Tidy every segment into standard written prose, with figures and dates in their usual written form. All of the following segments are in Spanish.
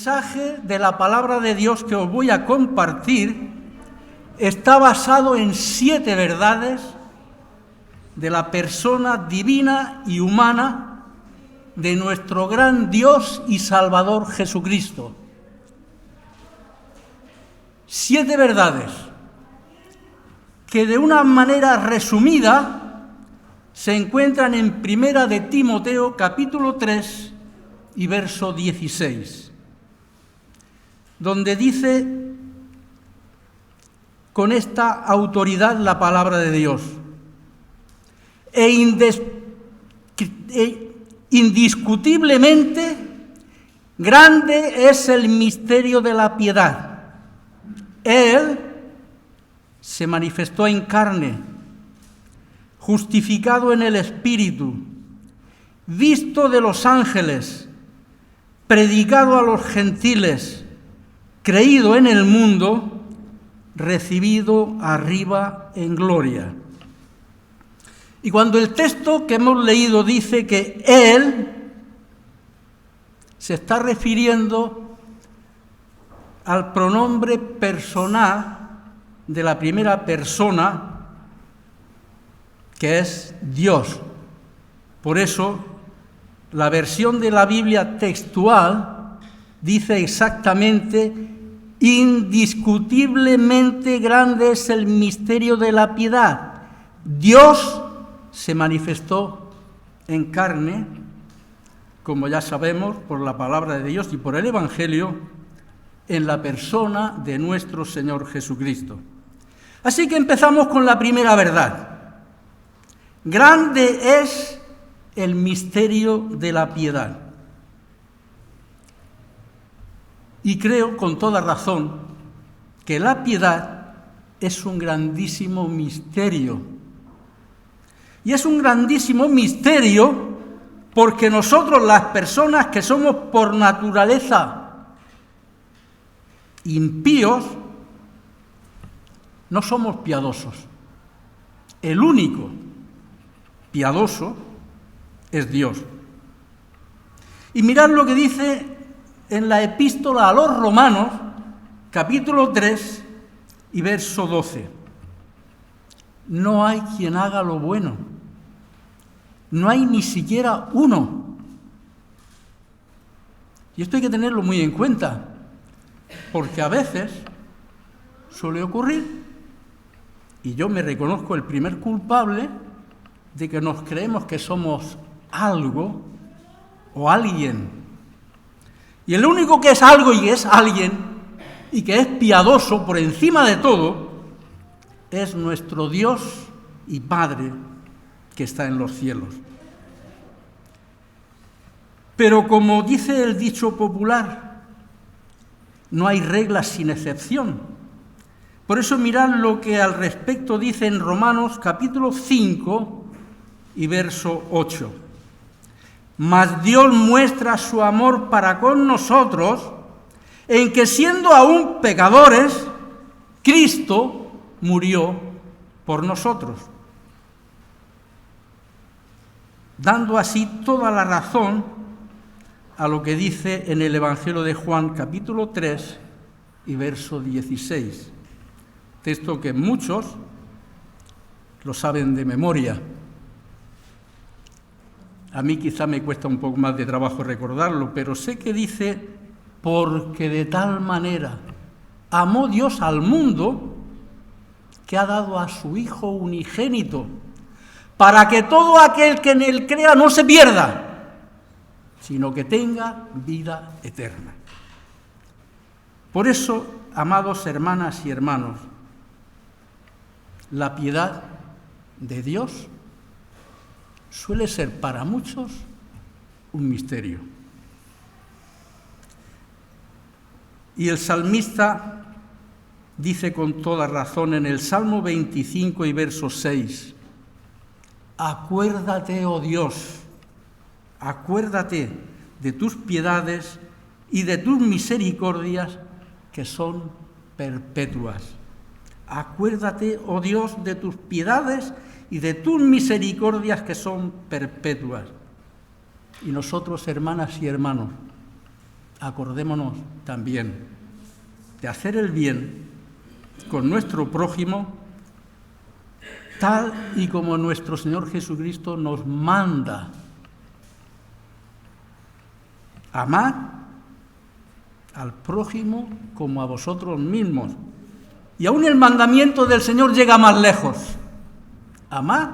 mensaje de la palabra de Dios que os voy a compartir está basado en 7 verdades de la persona divina y humana de nuestro gran Dios y Salvador Jesucristo. 7 verdades que de una manera resumida se encuentran en Primera de Timoteo, capítulo 3, y verso 16, donde dice con esta autoridad la palabra de Dios: indiscutiblemente grande es el misterio de la piedad. Él se manifestó en carne, justificado en el Espíritu, visto de los ángeles, predicado a los gentiles, creído en el mundo, recibido arriba en gloria. Y cuando el texto que hemos leído dice que Él, se está refiriendo al pronombre personal de la primera persona, que es Dios. Por eso, la versión de la Biblia textual dice exactamente: indiscutiblemente grande es el misterio de la piedad. Dios se manifestó en carne, como ya sabemos, por la palabra de Dios y por el Evangelio, en la persona de nuestro Señor Jesucristo. Así que empezamos con la primera verdad. Grande es el misterio de la piedad. Y creo con toda razón que la piedad es un grandísimo misterio. Y es un grandísimo misterio porque nosotros, las personas que somos por naturaleza impíos, no somos piadosos. El único piadoso es Dios. Y mirad lo que dice en la epístola a los Romanos, capítulo 3 y verso 12. No hay quien haga lo bueno, no hay ni siquiera uno. Y esto hay que tenerlo muy en cuenta, porque a veces suele ocurrir, y yo me reconozco el primer culpable, de que nos creemos que somos algo o alguien. Y el único que es algo y es alguien y que es piadoso por encima de todo es nuestro Dios y Padre que está en los cielos. Pero como dice el dicho popular, no hay reglas sin excepción. Por eso mirad lo que al respecto dice en Romanos capítulo 5 y verso 8. Mas Dios muestra su amor para con nosotros en que, siendo aún pecadores, Cristo murió por nosotros, dando así toda la razón a lo que dice en el Evangelio de Juan, capítulo 3 y verso 16, texto que muchos lo saben de memoria. A mí quizá me cuesta un poco más de trabajo recordarlo, pero sé que dice: porque de tal manera amó Dios al mundo que ha dado a su Hijo unigénito, para que todo aquel que en él crea no se pierda, sino que tenga vida eterna. Por eso, amados hermanas y hermanos, la piedad de Dios suele ser para muchos un misterio. Y el salmista dice con toda razón en el Salmo 25 y verso 6: acuérdate, oh Dios, acuérdate de tus piedades y de tus misericordias que son perpetuas. Acuérdate, oh Dios, de tus piedades y de tus misericordias que son perpetuas. Y nosotros, hermanas y hermanos, acordémonos también de hacer el bien con nuestro prójimo, tal y como nuestro Señor Jesucristo nos manda. Amad al prójimo como a vosotros mismos. Y aún el mandamiento del Señor llega más lejos. Amad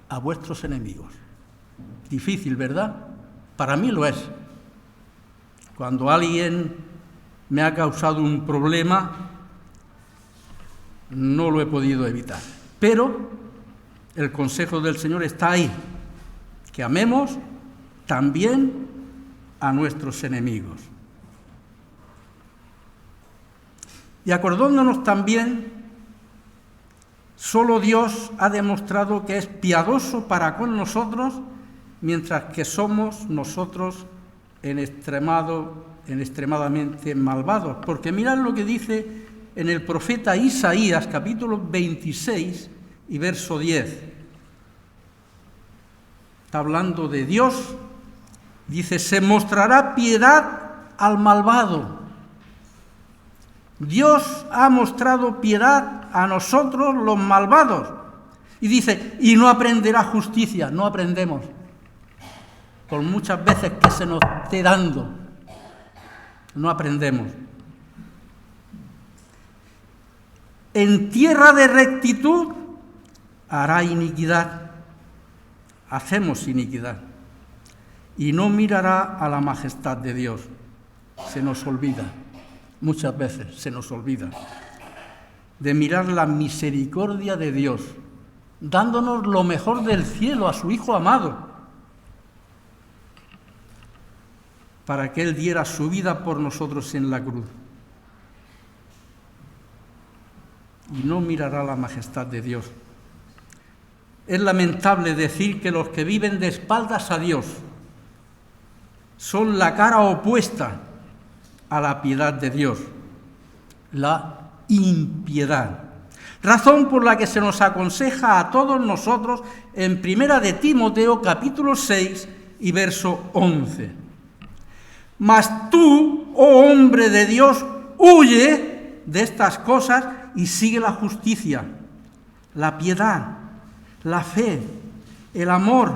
a vuestros enemigos. Difícil, ¿verdad? Para mí lo es. Cuando alguien me ha causado un problema, no lo he podido evitar. Pero el consejo del Señor está ahí, que amemos también a nuestros enemigos. Y acordándonos también, solo Dios ha demostrado que es piadoso para con nosotros, mientras que somos nosotros extremadamente malvados. Porque mirad lo que dice en el profeta Isaías, capítulo 26 y verso 10. Está hablando de Dios. Dice, se mostrará piedad al malvado. Dios ha mostrado piedad a nosotros los malvados. Y dice, y no aprenderá justicia. No aprendemos. Por muchas veces que se nos esté dando, no aprendemos. En tierra de rectitud hará iniquidad. Hacemos iniquidad. Y no mirará a la majestad de Dios. Se nos olvida. Muchas veces se nos olvida de mirar la misericordia de Dios, dándonos lo mejor del cielo a su Hijo amado, para que Él diera su vida por nosotros en la cruz. Y no mirará la majestad de Dios. Es lamentable decir que los que viven de espaldas a Dios son la cara opuesta a la piedad de Dios, la impiedad. Razón por la que se nos aconseja a todos nosotros en 1 de Timoteo, capítulo 6 y verso 11. Mas tú, oh hombre de Dios, huye de estas cosas y sigue la justicia, la piedad, la fe, el amor,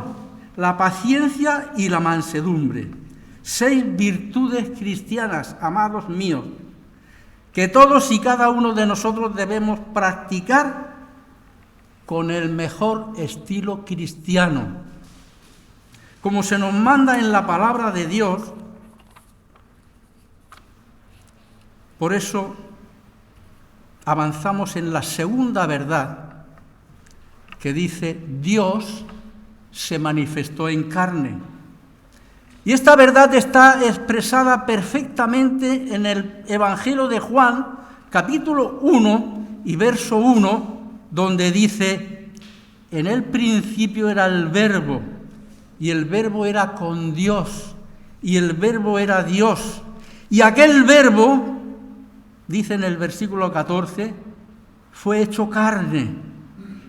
la paciencia y la mansedumbre. 6 virtudes cristianas, amados míos, que todos y cada uno de nosotros debemos practicar con el mejor estilo cristiano. Como se nos manda en la palabra de Dios. Por eso avanzamos en la segunda verdad, que dice, Dios se manifestó en carne. Y esta verdad está expresada perfectamente en el Evangelio de Juan, capítulo 1 y verso 1, donde dice, en el principio era el Verbo, y el Verbo era con Dios, y el Verbo era Dios. Y aquel Verbo, dice en el versículo 14, fue hecho carne,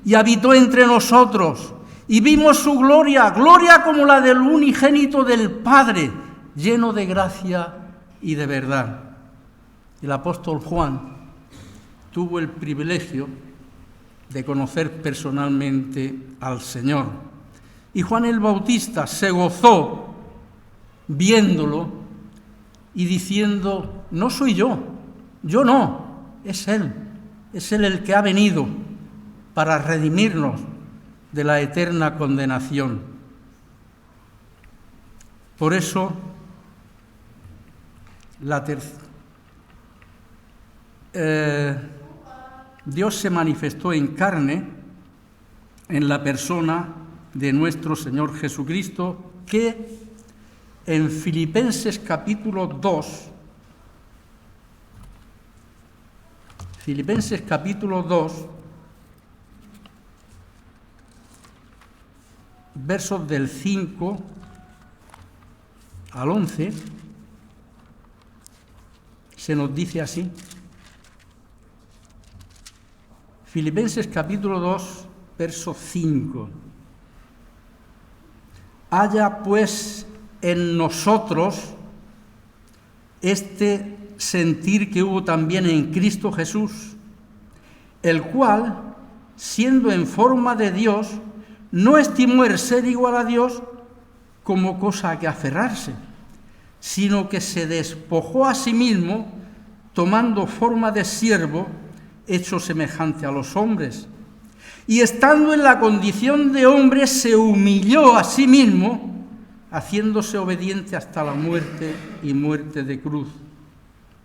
y habitó entre nosotros, y vimos su gloria, gloria como la del unigénito del Padre, lleno de gracia y de verdad. El apóstol Juan tuvo el privilegio de conocer personalmente al Señor. Y Juan el Bautista se gozó viéndolo y diciendo, no soy yo no, es Él el que ha venido para redimirnos de la eterna condenación. Por eso, Dios se manifestó en carne en la persona de nuestro Señor Jesucristo, que en Filipenses capítulo 2, versos del 5 al 11, se nos dice así. Filipenses capítulo 2, verso 5. Haya pues en nosotros este sentir que hubo también en Cristo Jesús, el cual, siendo en forma de Dios, no estimó el ser igual a Dios como cosa a que aferrarse, sino que se despojó a sí mismo, tomando forma de siervo, hecho semejante a los hombres. Y estando en la condición de hombre, se humilló a sí mismo, haciéndose obediente hasta la muerte y muerte de cruz.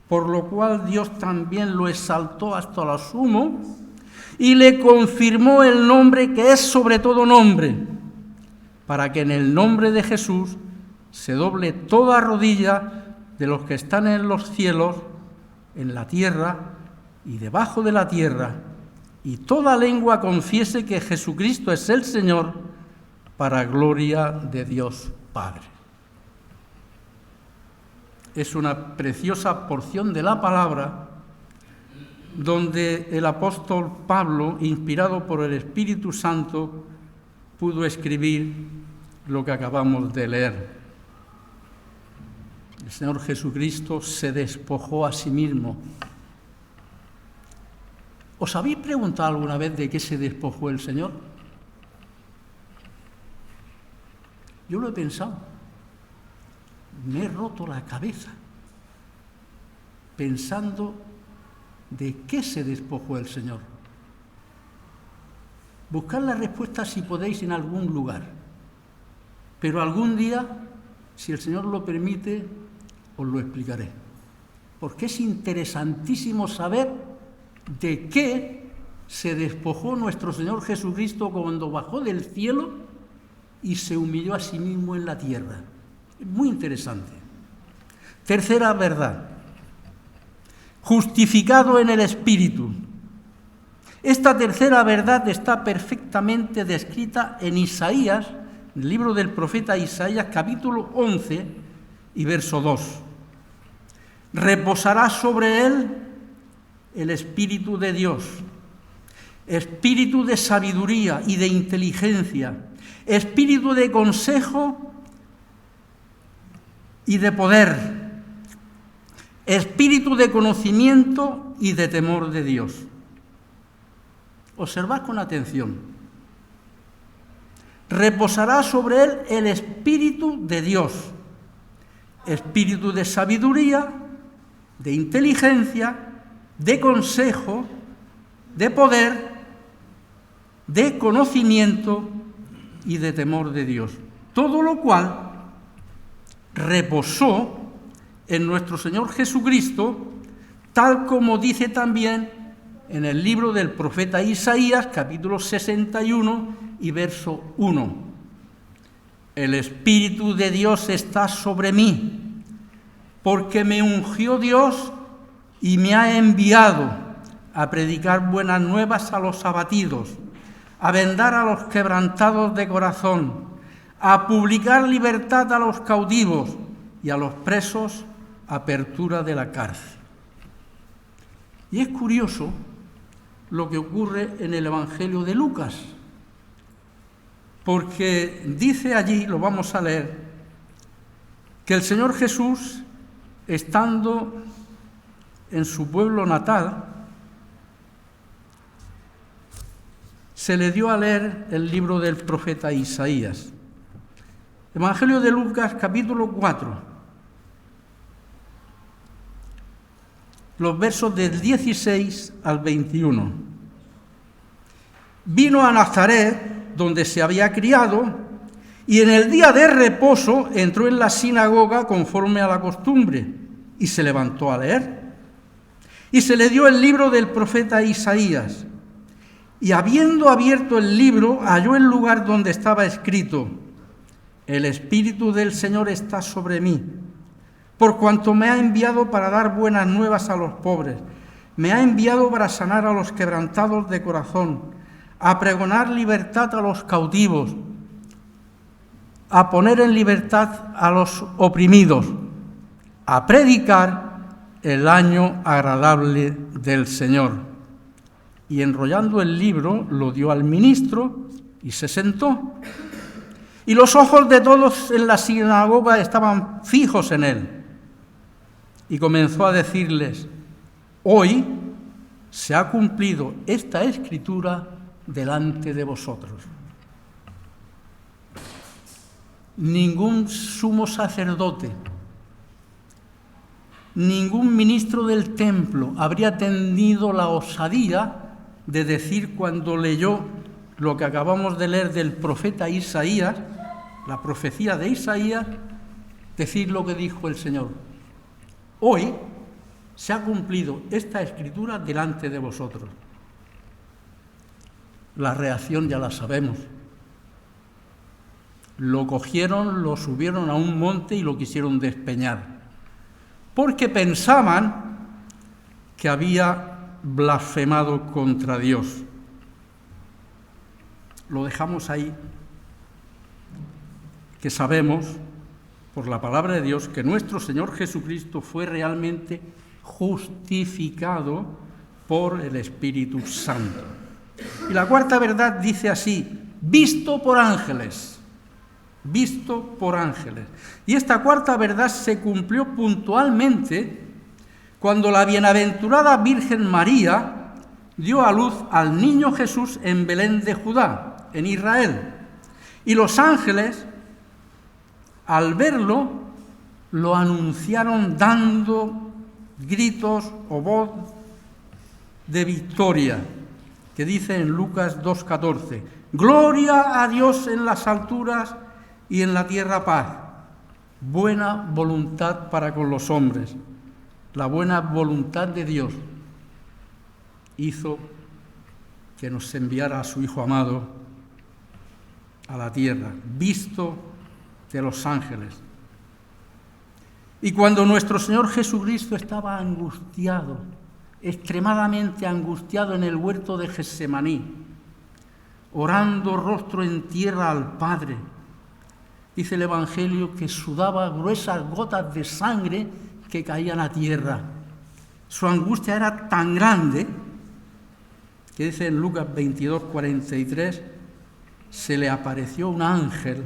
Por lo cual Dios también lo exaltó hasta lo sumo y le confirmó el nombre que es sobre todo nombre, para que en el nombre de Jesús se doble toda rodilla de los que están en los cielos, en la tierra y debajo de la tierra, y toda lengua confiese que Jesucristo es el Señor, para gloria de Dios Padre. Es una preciosa porción de la palabra donde el apóstol Pablo, inspirado por el Espíritu Santo, pudo escribir lo que acabamos de leer. El Señor Jesucristo se despojó a sí mismo. ¿Os habéis preguntado alguna vez de qué se despojó el Señor? Yo lo he pensado. Me he roto la cabeza pensando de qué se despojó el Señor. Buscad la respuesta si podéis en algún lugar. Pero algún día, si el Señor lo permite, os lo explicaré. Porque es interesantísimo saber de qué se despojó nuestro Señor Jesucristo cuando bajó del cielo y se humilló a sí mismo en la tierra. Es muy interesante. Tercera verdad. Justificado en el Espíritu. Esta tercera verdad está perfectamente descrita en Isaías, el libro del profeta Isaías, capítulo 11 y verso 2. Reposará sobre él el Espíritu de Dios, espíritu de sabiduría y de inteligencia, espíritu de consejo y de poder, espíritu de conocimiento y de temor de Dios. Observad con atención. Reposará sobre él el Espíritu de Dios, espíritu de sabiduría, de inteligencia, de consejo, de poder, de conocimiento y de temor de Dios. Todo lo cual reposó en nuestro Señor Jesucristo, tal como dice también en el libro del profeta Isaías, capítulo 61 y verso 1. El Espíritu de Dios está sobre mí, porque me ungió Dios y me ha enviado a predicar buenas nuevas a los abatidos, a vendar a los quebrantados de corazón, a publicar libertad a los cautivos y a los presos apertura de la cárcel. Y es curioso lo que ocurre en el Evangelio de Lucas, porque dice allí, lo vamos a leer, que el Señor Jesús, estando en su pueblo natal, se le dio a leer el libro del profeta Isaías. Evangelio de Lucas, capítulo 4, los versos del 16 al 21. Vino a Nazaret, donde se había criado, y en el día de reposo entró en la sinagoga conforme a la costumbre, y se levantó a leer. Y se le dio el libro del profeta Isaías, y habiendo abierto el libro, halló el lugar donde estaba escrito: El Espíritu del Señor está sobre mí, por cuanto me ha enviado para dar buenas nuevas a los pobres, me ha enviado para sanar a los quebrantados de corazón, a pregonar libertad a los cautivos, a poner en libertad a los oprimidos, a predicar el año agradable del Señor. Y enrollando el libro, lo dio al ministro y se sentó. Y los ojos de todos en la sinagoga estaban fijos en él. y comenzó a decirles: hoy se ha cumplido esta escritura delante de vosotros. Ningún sumo sacerdote, ningún ministro del templo habría tenido la osadía de decir, cuando leyó lo que acabamos de leer del profeta Isaías, la profecía de Isaías, decir lo que dijo el Señor: hoy se ha cumplido esta escritura delante de vosotros. La reacción ya la sabemos. Lo cogieron, lo subieron a un monte y lo quisieron despeñar, porque pensaban que había blasfemado contra Dios. Lo dejamos ahí, que sabemos, por la palabra de Dios, que nuestro Señor Jesucristo fue realmente justificado por el Espíritu Santo. Y la cuarta verdad dice así: visto por ángeles. Visto por ángeles. Y esta cuarta verdad se cumplió puntualmente cuando la bienaventurada Virgen María dio a luz al niño Jesús en Belén de Judá, en Israel. Y los ángeles, al verlo, lo anunciaron dando gritos o voz de victoria, que dice en Lucas 2:14: gloria a Dios en las alturas y en la tierra paz, buena voluntad para con los hombres. La buena voluntad de Dios hizo que nos enviara a su Hijo amado a la tierra, visto de los ángeles. Y cuando nuestro Señor Jesucristo estaba angustiado, extremadamente angustiado en el huerto de Getsemaní, orando rostro en tierra al Padre, dice el Evangelio que sudaba gruesas gotas de sangre que caían a tierra. Su angustia era tan grande que dice en Lucas 22:43, se le apareció un ángel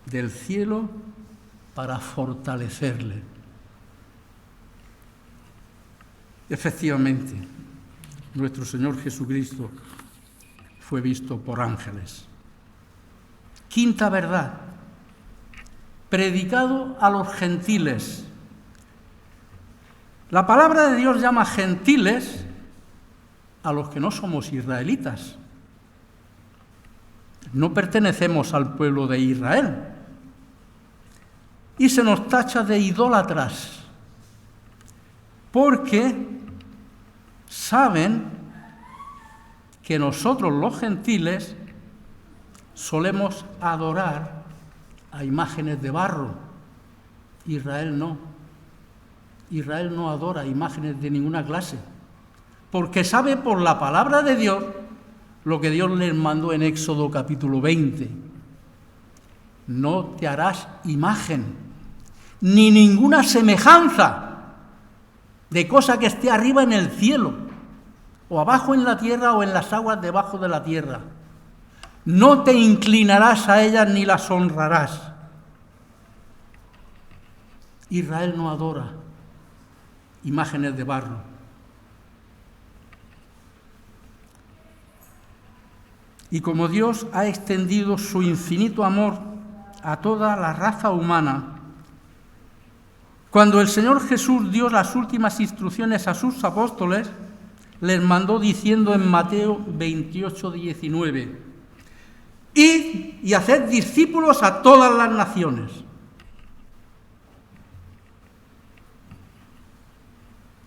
del cielo para fortalecerle. Efectivamente, nuestro Señor Jesucristo fue visto por ángeles. Quinta verdad: predicado a los gentiles. La palabra de Dios llama gentiles a los que no somos israelitas. No pertenecemos al pueblo de Israel. Y se nos tacha de idólatras, porque saben que nosotros los gentiles solemos adorar a imágenes de barro. Israel no. Israel no adora imágenes de ninguna clase, porque sabe por la palabra de Dios lo que Dios les mandó en Éxodo capítulo 20. No te harás imagen, ni ninguna semejanza de cosa que esté arriba en el cielo, o abajo en la tierra, o en las aguas debajo de la tierra. No te inclinarás a ellas ni las honrarás. Israel no adora imágenes de barro. Y como Dios ha extendido su infinito amor a toda la raza humana, cuando el Señor Jesús dio las últimas instrucciones a sus apóstoles, les mandó diciendo en Mateo 28:19: id y haced discípulos a todas las naciones.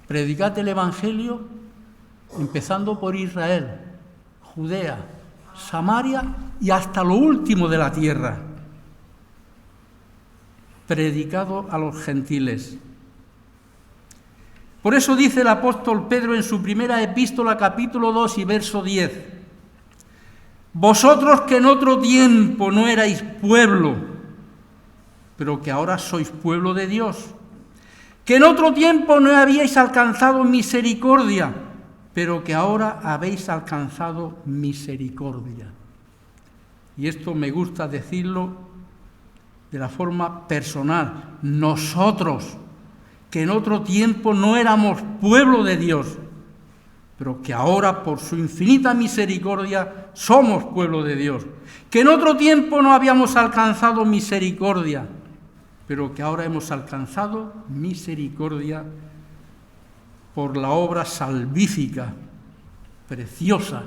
Predicad el Evangelio empezando por Israel, Judea, Samaria y hasta lo último de la tierra. Predicado a los gentiles. Por eso dice el apóstol Pedro en su primera epístola, capítulo 2 y verso 10: vosotros que en otro tiempo no erais pueblo, pero que ahora sois pueblo de Dios, que en otro tiempo no habíais alcanzado misericordia, pero que ahora habéis alcanzado misericordia. Y esto me gusta decirlo de la forma personal. Nosotros, que en otro tiempo no éramos pueblo de Dios, pero que ahora por su infinita misericordia somos pueblo de Dios, que en otro tiempo no habíamos alcanzado misericordia, pero que ahora hemos alcanzado misericordia por la obra salvífica, preciosa,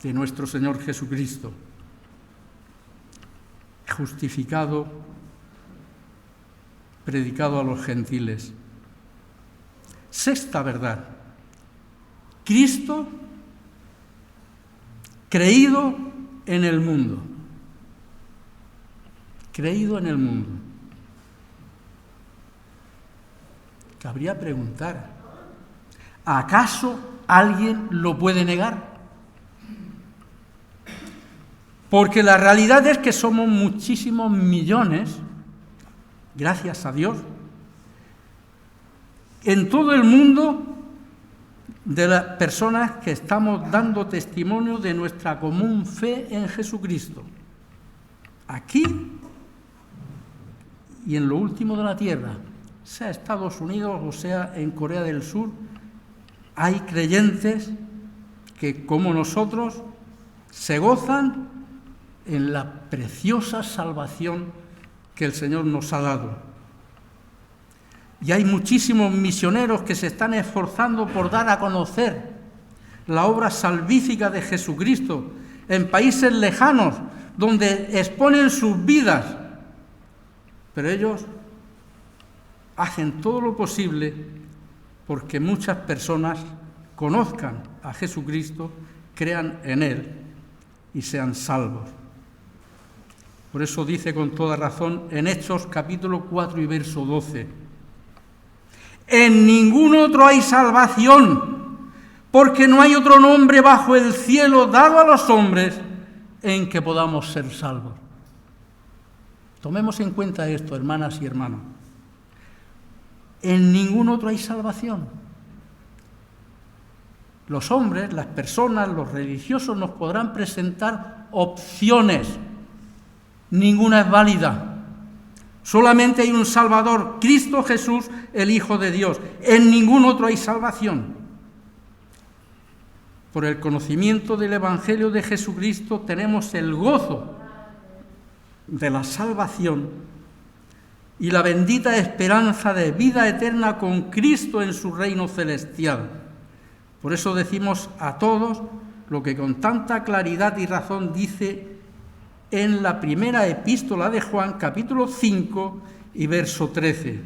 de nuestro Señor Jesucristo, justificado, predicado a los gentiles. Sexta verdad: Cristo creído en el mundo. Creído en el mundo. Cabría preguntar, ¿acaso alguien lo puede negar? Porque la realidad es que somos muchísimos millones, gracias a Dios, en todo el mundo, de las personas que estamos dando testimonio de nuestra común fe en Jesucristo. Aquí y en lo último de la tierra, sea Estados Unidos o sea en Corea del Sur, hay creyentes que, como nosotros, se gozan en la preciosa salvación que el Señor nos ha dado. Y hay muchísimos misioneros que se están esforzando por dar a conocer la obra salvífica de Jesucristo en países lejanos, donde exponen sus vidas. Pero ellos hacen todo lo posible porque muchas personas conozcan a Jesucristo, crean en Él y sean salvos. Por eso dice con toda razón en Hechos capítulo 4 y verso 12: en ningún otro hay salvación, porque no hay otro nombre bajo el cielo dado a los hombres en que podamos ser salvos. Tomemos en cuenta esto, hermanas y hermanos. En ningún otro hay salvación. Los hombres, las personas, los religiosos nos podrán presentar opciones. Ninguna es válida. Solamente hay un Salvador, Cristo Jesús, el Hijo de Dios. En ningún otro hay salvación. Por el conocimiento del Evangelio de Jesucristo tenemos el gozo de la salvación y la bendita esperanza de vida eterna con Cristo en su reino celestial. Por eso decimos a todos lo que con tanta claridad y razón dice en la primera epístola de Juan, capítulo 5 y verso 13.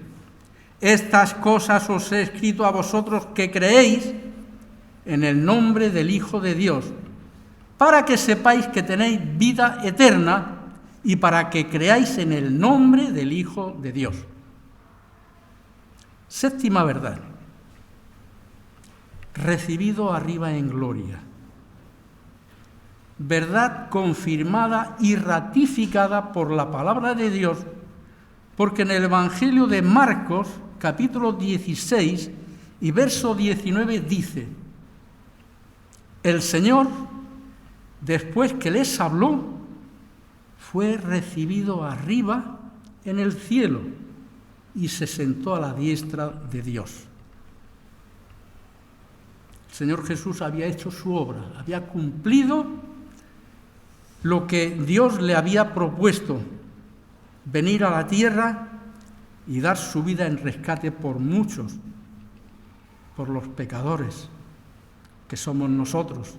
Estas cosas os he escrito a vosotros que creéis en el nombre del Hijo de Dios, para que sepáis que tenéis vida eterna y para que creáis en el nombre del Hijo de Dios. Séptima verdad: recibido arriba en gloria. Verdad confirmada y ratificada por la palabra de Dios, porque en el Evangelio de Marcos, capítulo 16 y verso 19 dice: el Señor, después que les habló, fue recibido arriba en el cielo y se sentó a la diestra de Dios. El Señor Jesús había hecho su obra, había cumplido lo que Dios le había propuesto, venir a la tierra y dar su vida en rescate por muchos, por los pecadores, que somos nosotros.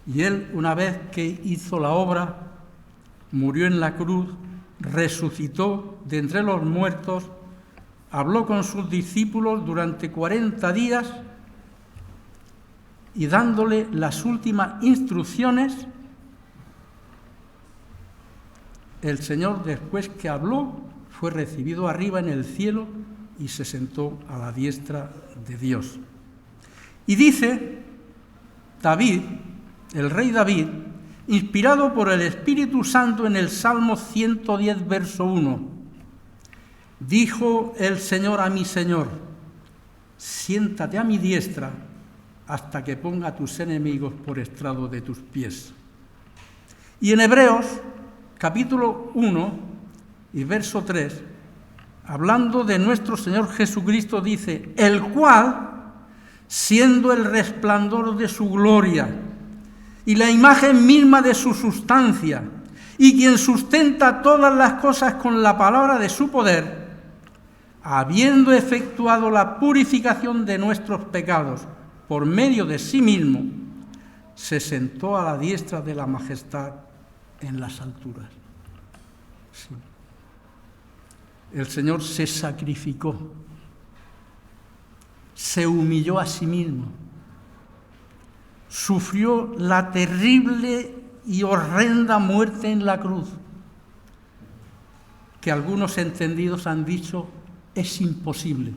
Y Él, una vez que hizo la obra, murió en la cruz, resucitó de entre los muertos, habló con sus discípulos durante 40 días y dándole las últimas instrucciones, el Señor, después que habló, fue recibido arriba en el cielo y se sentó a la diestra de Dios. Y dice David, el rey David, inspirado por el Espíritu Santo en el Salmo 110, verso 1, dijo el Señor a mi Señor: siéntate a mi diestra hasta que ponga a tus enemigos por estrado de tus pies. Y en Hebreos, capítulo 1 y verso 3, hablando de nuestro Señor Jesucristo, dice, el cual, siendo el resplandor de su gloria y la imagen misma de su sustancia, y quien sustenta todas las cosas con la palabra de su poder, habiendo efectuado la purificación de nuestros pecados por medio de sí mismo, se sentó a la diestra de la majestad en las alturas. Sí. El Señor se sacrificó, se humilló a sí mismo, sufrió la terrible y horrenda muerte en la cruz, que algunos entendidos han dicho es imposible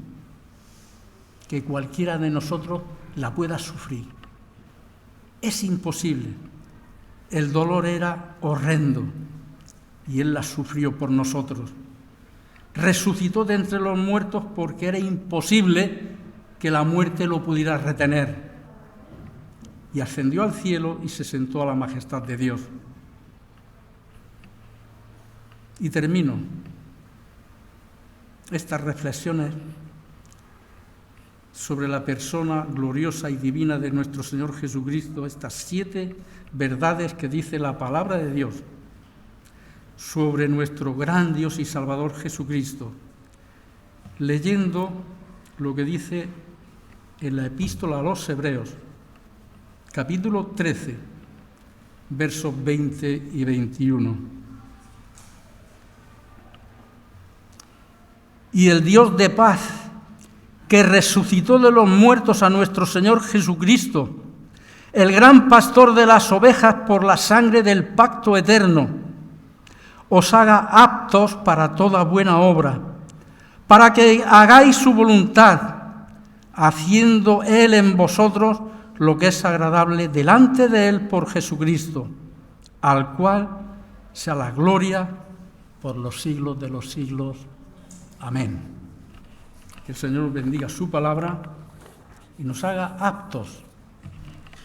que cualquiera de nosotros la pueda sufrir. Es imposible. El dolor era horrendo y Él la sufrió por nosotros. Resucitó de entre los muertos porque era imposible que la muerte lo pudiera retener. Y ascendió al cielo y se sentó a la majestad de Dios. Y termino estas reflexiones sobre la persona gloriosa y divina de nuestro Señor Jesucristo, estas 7 verdades que dice la palabra de Dios sobre nuestro gran Dios y Salvador Jesucristo, leyendo lo que dice en la epístola a los Hebreos, capítulo 13, versos 20 y 21. Y el Dios de paz, que resucitó de los muertos a nuestro Señor Jesucristo, el gran pastor de las ovejas por la sangre del pacto eterno, os haga aptos para toda buena obra, para que hagáis su voluntad, haciendo Él en vosotros lo que es agradable delante de Él por Jesucristo, al cual sea la gloria por los siglos de los siglos. Amén. Que el Señor bendiga su palabra y nos haga aptos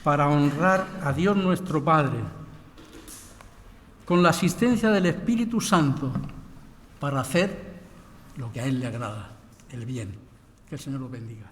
para honrar a Dios nuestro Padre, con la asistencia del Espíritu Santo, para hacer lo que a Él le agrada, el bien. Que el Señor los bendiga.